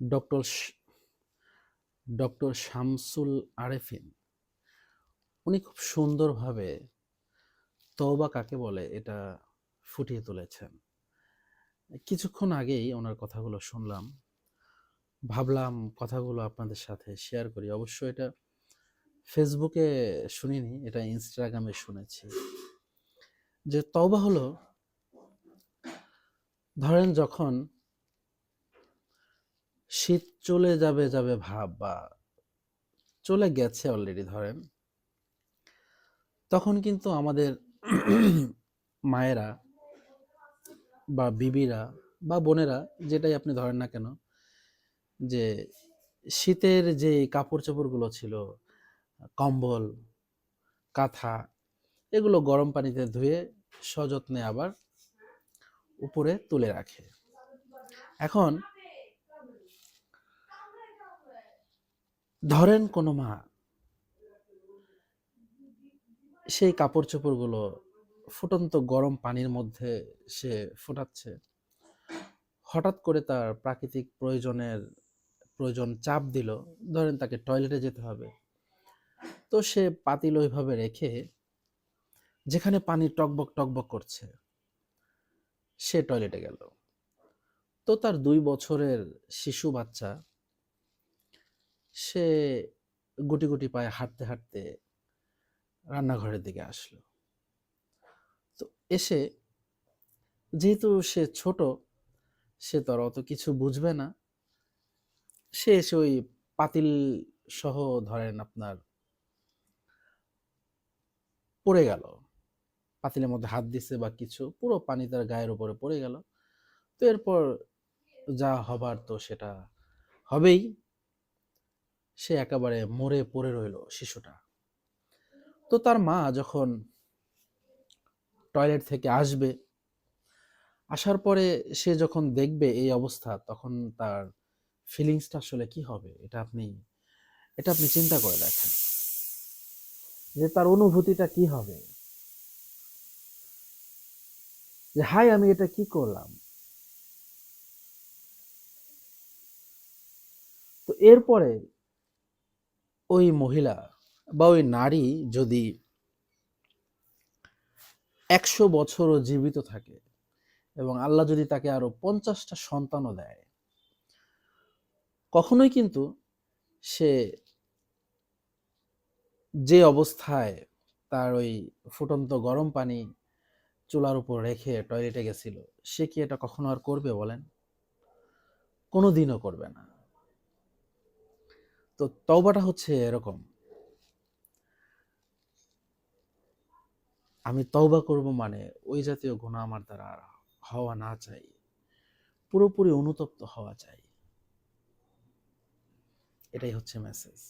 Doctor doctor Shamsul Arefin উনি খুব সুন্দরভাবে তওবা কাকে বলে এটা ফুটিয়ে তুলেছেন। কিছুক্ষণ আগেই ওনার কথাগুলো শুনলাম, ভাবলাম কথাগুলো আপনাদের সাথে শেয়ার করি। অবশ্য এটা ফেসবুকে শুনিনি, এটা ইনস্টাগ্রামে শুনেছি। যে তওবা হলো, ধরেন যখন শীত চলে যাবে যাবে ভাব বা চলে গেছে অলরেডি ধরেন, তখন কিন্তু আমাদের মায়েরা বা বিবিরা বা বোনেরা, যেটাই আপনি ধরেন না কেন, যে শীতের যে কাপড় চোপড়গুলো ছিল, কম্বল, কাঁথা, এগুলো গরম পানিতে ধুয়ে সযত্নে আবার উপরে তুলে রাখে। এখন ধরেন কোনো মা সেই কাপড় চোপড়গুলো ফুটন্ত গরম পানির মধ্যে সে ফোটাচ্ছে, হঠাৎ করে তার প্রাকৃতিক প্রয়োজন চাপ দিল, ধরেন তাকে টয়লেটে যেতে হবে, তো সে পাতিল ওইভাবে রেখে যেখানে পানি টকবক টকবক করছে সে টয়লেটে গেল। তো তার 2 বছরের শিশু বাচ্চা সে গুটি গুটি পায়ে হাঁটতে হাঁটতে রান্নাঘরের দিকে আসলো। তো এসে, যেহেতু সে ছোট, সে তো আর অত কিছু বুঝবে না, সে এসে ওই পাতিল সহ ধরেন আপনার পড়ে গেল, পাতিলের মধ্যে হাত দিছে বা কিছু, পুরো পানি তার গায়ের উপরে পড়ে গেল। তো এরপর যা হবার তো সেটা হবেই, সে একেবারে মরে পড়ে রইল শিশুটা। তো তার মা যখন টয়লেট থেকে আসবে, আসার পরে সে যখন দেখবে এই অবস্থা, তখন তার ফিলিংসটা আসলে কি হবে, এটা আপনি চিন্তা করে দেখেন, যে তার অনুভূতিটা কি হবে, যে হাই আমি এটা কি করলাম। তো এরপরে ওই মহিলা বা ওই নারী যদি 100 বছরও জীবিত থাকে এবং আল্লাহ যদি তাকে আরো 50টা সন্তানও দেয়, কখনোই কিন্তু সে যে অবস্থায় তার ওই ফুটন্ত গরম পানি চুলার উপর রেখে টয়লেটে গেছিল, সে কি এটা কখনো আর করবে বলেন? কোনো দিনও করবে না। তো তওবাটা হচ্ছে এরকম, আমি তওবা করব মানে ওই জাতীয় গুনাহ আমার দ্বারা আর হওয়া না চাই, পুরোপুরি অনুতপ্ত হওয়া চাই। এটাই হচ্ছে মেসেজ।